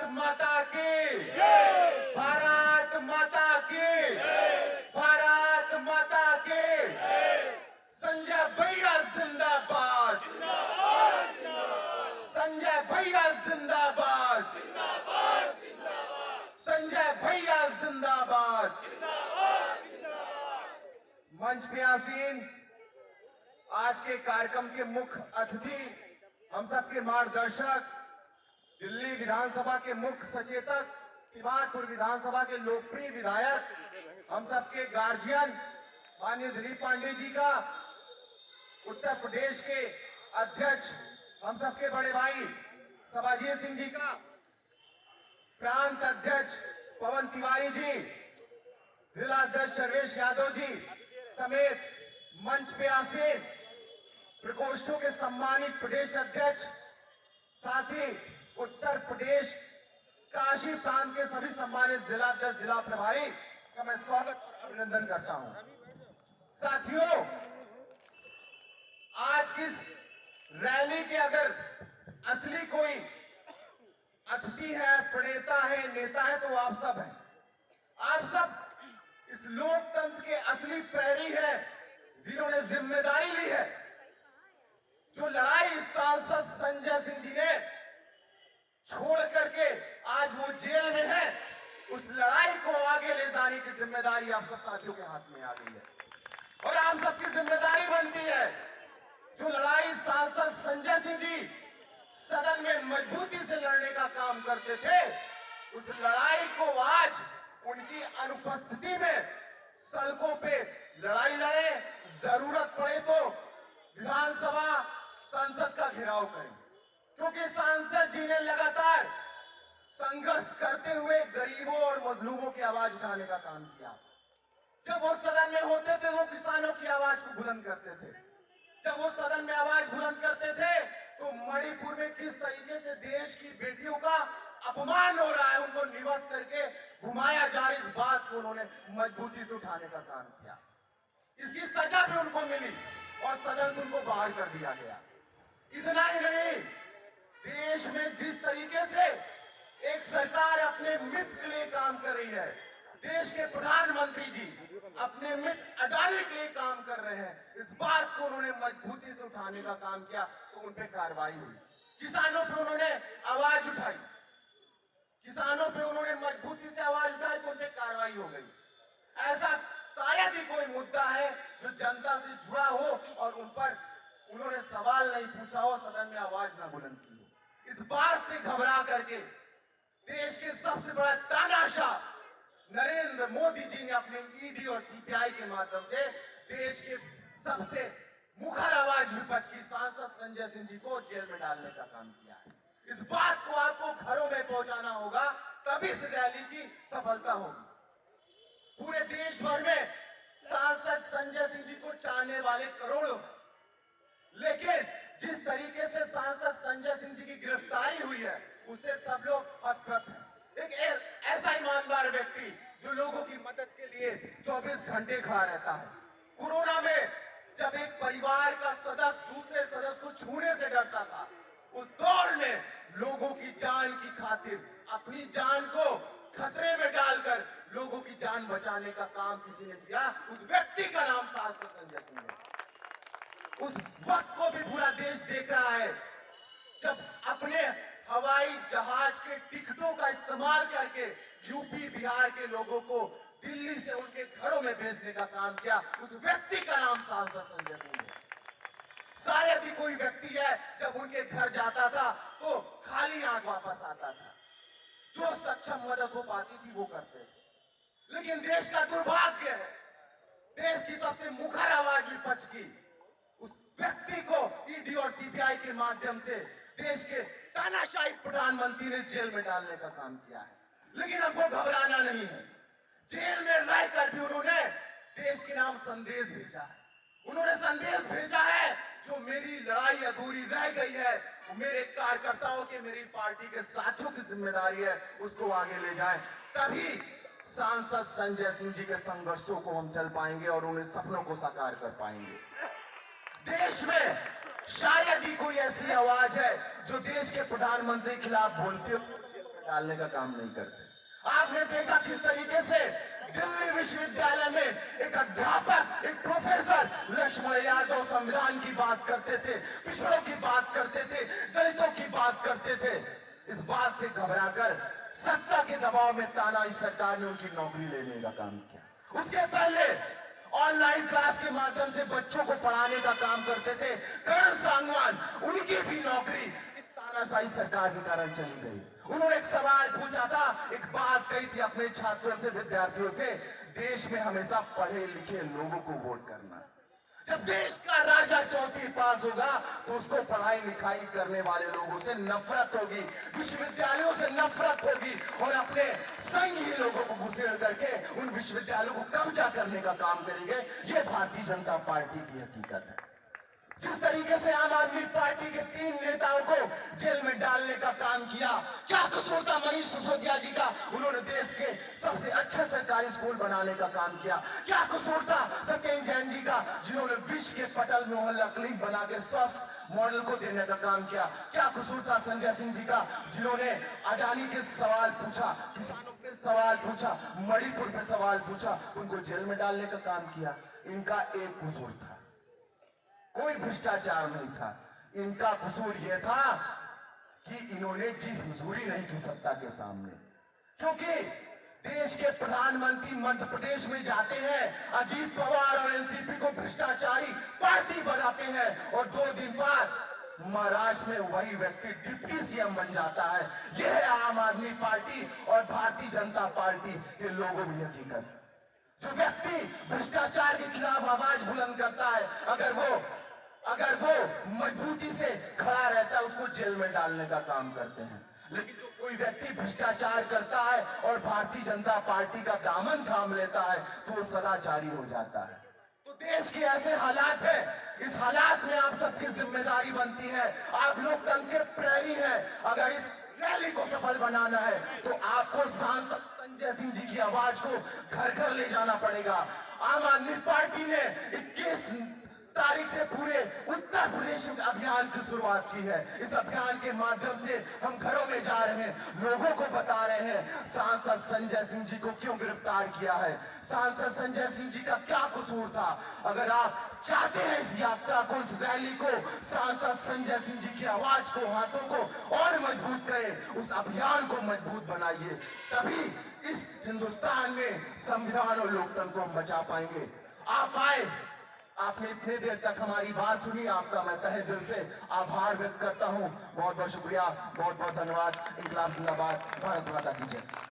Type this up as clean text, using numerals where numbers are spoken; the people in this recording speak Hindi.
माता की, भारत माता की, भारत माता की। संजय भैया जिंदाबाद, संजय भैया जिंदाबाद, संजय भैया जिंदाबाद। मंच पे आसीन आज के कार्यक्रम के मुख्य अतिथि, हम सबके मार्गदर्शक, दिल्ली विधानसभा के मुख्य सचेतक, तिवाड़पुर विधानसभा के लोकप्रिय विधायक, हम सबके गार्जियन माननीय दिलीप पांडे जी का, उत्तर प्रदेश के अध्यक्ष हम सबके बड़े भाई सबाजीत सिंह जी का, प्रांत अध्यक्ष पवन तिवारी जी, जिला अध्यक्ष सर्वेश यादव जी समेत मंच पे आसीन प्रकोष्ठों के सम्मानित प्रदेश अध्यक्ष, साथ ही उत्तर प्रदेश काशी प्रांत के सभी सम्मानित जिला अध्यक्ष, जिला प्रभारी का मैं स्वागत और अभिनंदन करता हूं। साथियों, आज इस रैली के अगर असली कोई अतिथि है, प्रणेता है, नेता है तो आप सब हैं। आप सब इस लोकतंत्र के असली प्रहरी हैं, जिन्होंने जिम्मेदारी ली है। जो लड़ाई सांसद संजय सिंह जी ने छोड़ करके आज वो जेल में है, उस लड़ाई को आगे ले जाने की जिम्मेदारी आप सब साथियों के हाथ में आ गई है और आप सबकी जिम्मेदारी बनती है। जो लड़ाई सांसद संजय सिंह जी सदन में मजबूती से लड़ने का काम करते थे, उस लड़ाई को आज उनकी अनुपस्थिति में सड़कों पे लड़ाई लड़े, जरूरत पड़े तो विधानसभा संसद का घेराव करें, क्योंकि सांसद जी ने लगातार संघर्ष करते हुए गरीबों और मजलूमों की आवाज उठाने का काम किया। जब वो सदन में होते थे, वो किसानों की आवाज को बुलंद करते थे। जब वो सदन में आवाज बुलंद करते थे तो मणिपुर में किस तरीके से देश की बेटियों का अपमान हो रहा है, उनको निवस करके घुमाया जा रहा है, इस बात को उन्होंने मजबूती से उठाने का काम किया। इसकी सजा भी उनको मिली और सदन से उनको बाहर कर दिया गया। इतना ही नहीं, देश में जिस तरीके से एक सरकार अपने मित्र के लिए काम कर रही है, देश के प्रधानमंत्री जी अपने मित्र अडानी के लिए काम कर रहे हैं, इस बात को उन्होंने मजबूती से उठाने का काम किया तो उन पे कार्रवाई हुई। किसानों पे उन्होंने आवाज उठाई, किसानों पे उन्होंने मजबूती से आवाज उठाई तो उन पे कार्रवाई हो गई। ऐसा शायद ही कोई मुद्दा है जो जनता से जुड़ा हो और उन पर उन्होंने सवाल नहीं पूछा हो, सदन में आवाज ना बुलंद की हो। इस बात से घबरा करके देश के सबसे बड़ा तानाशाह नरेंद्र मोदी जी ने अपने ईडी और सीबीआई के माध्यम से देश के सबसे मुखर आवाज विपक्ष की सांसद संजय सिंह जी को जेल में डालने का काम किया है। इस बात को आपको घरों में पहुंचाना होगा, तभी इस रैली की सफलता होगी। पूरे देश भर में सांसद संजय सिंह जी को चाहने वाले करोड़ों, लेकिन जिस तरीके से सांसद संजय सिंह जी की गिरफ्तारी हुई है उससे सब लोग हतप्रभ हैं। एक ऐसा ईमानदार व्यक्ति जो लोगों की मदद के लिए 24 घंटे खड़ा रहता है। कोरोना में जब एक परिवार का सदस्य दूसरे सदस्य को छूने से डरता था, उस दौर में लोगों की जान की खातिर अपनी जान को खतरे में डालकर लोगों की जान बचाने का काम किसी ने किया, उस व्यक्ति का नाम सांसद संजय सिंह है। उस वक्त को भी पूरा देश देख रहा है जब अपने हवाई जहाज के टिकटों का इस्तेमाल करके यूपी बिहार के लोगों को दिल्ली से उनके घरों में भेजने का काम किया, उस व्यक्ति का नाम सांसद संजय सिंह है। शायद ही कोई व्यक्ति है जब उनके घर जाता था तो खाली हाथ वापस आता था। जो सक्षम मदद हो पाती थी वो करते थे। लेकिन देश का दुर्भाग्य है, देश की सबसे मुखर आवाज विपक्ष की, उस व्यक्ति को ईडी और सीबीआई के माध्यम से देश के तानाशाही प्रधानमंत्री ने जेल में डालने का काम किया है। लेकिन हमको घबराना नहीं है। जेल में रहकर भी उन्होंने देश के नाम संदेश भेजा है। उन्होंने संदेश भेजा है जो मेरी लड़ाई अधूरी रह गई है, वो मेरे कार्यकर्ताओं के, मेरी पार्टी के साथियों की जिम्मेदारी है, उसको आगे ले जाएं। तभी सांसद संजय सिंह जी के संघर्षों को हम चल पाएंगे और उन्हें सपनों को साकार कर पाएंगे। देश में शायद ही कोई ऐसी आवाज है जो देश के प्रधानमंत्री के खिलाफ बोलते हो डालने का काम नहीं करते। आपने देखा किस तरीके से दिल्ली विश्वविद्यालय में एक अध्यापक, एक प्रोफेसर लक्ष्मण यादव संविधान की बात करते थे, पिछड़ों की बात करते थे, दलितों की बात करते थे। इस बात से घबराकर सत्ता के दबाव में तानाशाही सरकार ने उनकी नौकरी लेने का काम किया। उसके पहले ऑनलाइन क्लास के माध्यम से बच्चों को पढ़ाने का काम करते थे करण सांगवान, उनकी भी नौकरी इस तानाशाही सरकार के कारण चली गई। उन्होंने एक सवाल पूछा था, एक बात कही थी अपने छात्रों से, विद्यार्थियों से, देश में हमेशा पढ़े लिखे लोगों को वोट करना। जब देश का राजा चौथी पास होगा तो उसको पढ़ाई लिखाई करने वाले लोगों से नफरत होगी, विश्वविद्यालयों से नफरत होगी और अपने संघी लोगों को घुसेड़ करके उन विश्वविद्यालयों को कब्जा करने का काम करेंगे। ये भारतीय जनता पार्टी की हकीकत है। जिस तरीके से आम आदमी पार्टी के 3 नेताओं को जेल में डालने का काम किया, क्या कसूर था मनीष सिसोदिया जी का? उन्होंने देश के सबसे अच्छे सरकारी स्कूल बनाने का काम किया। क्या कसूर था सत्येंद्र जैन जी का, जिन्होंने विश्व के पटल में मोहल्ला क्लिनिक बना के स्वस्थ मॉडल को देने का काम किया? क्या कसूर था संजय सिंह जी का, जिन्होंने अडानी के सवाल पूछा, किसानों पे सवाल पूछा, मणिपुर पे सवाल पूछा, उनको जेल में डालने का काम किया? इनका एक कसूर था, कोई भ्रष्टाचार नहीं था। इनका कसूर यह था कि इन्होंने जी हुजूरी नहीं की सत्ता के सामने। क्योंकि देश के प्रधानमंत्री मध्य प्रदेश में जाते हैं, अजीत पवार और एनसीपी को भ्रष्टाचारी पार्टी बनाते हैं और 2 दिन बाद महाराष्ट्र में वही व्यक्ति डिप्टी सीएम बन जाता है। यह है आम आदमी पार्टी और भारतीय जनता पार्टी के लोगों की हकीकत। जो व्यक्ति भ्रष्टाचार के खिलाफ आवाज बुलंद करता है, अगर वो मजबूती से खड़ा रहता है, उसको जेल में डालने का काम करते हैं। लेकिन जो कोई व्यक्ति भ्रष्टाचार करता है और भारतीय जनता पार्टी का दामन थाम लेता है तो वो सदाचारी हो जाता है। तो देश के ऐसे हालात है, इस हालात में आप सबकी जिम्मेदारी बनती है। आप लोकतंत्र के प्रहरी हैं। अगर इस रैली को सफल बनाना है तो आपको सांसद संजय सिंह जी की आवाज को घर घर ले जाना पड़ेगा। आम आदमी पार्टी ने 21 तारीख से पूरे उत्तर प्रदेश में अभियान की शुरुआत की है। इस अभियान के माध्यम से हम घरों में जा रहे हैं, लोगों को बता रहे हैं सांसद संजय सिंह जी को क्यों गिरफ्तार किया है, सांसद संजय सिंह जी का क्या कसूर था। अगर आप चाहते हैं इस यात्रा को, इस रैली को, सांसद संजय सिंह जी की आवाज को, हाथों को और मजबूत करें, उस अभियान को मजबूत बनाइए, तभी इस हिंदुस्तान में संविधान और लोकतंत्र को हम बचा पाएंगे। आप आए, आपने इतने देर तक हमारी बात सुनी, आपका मैं तहे दिल से आभार व्यक्त करता हूं। बहुत बहुत शुक्रिया, बहुत बहुत धन्यवाद। इंकलाब जिंदाबाद, भारत माता की जय।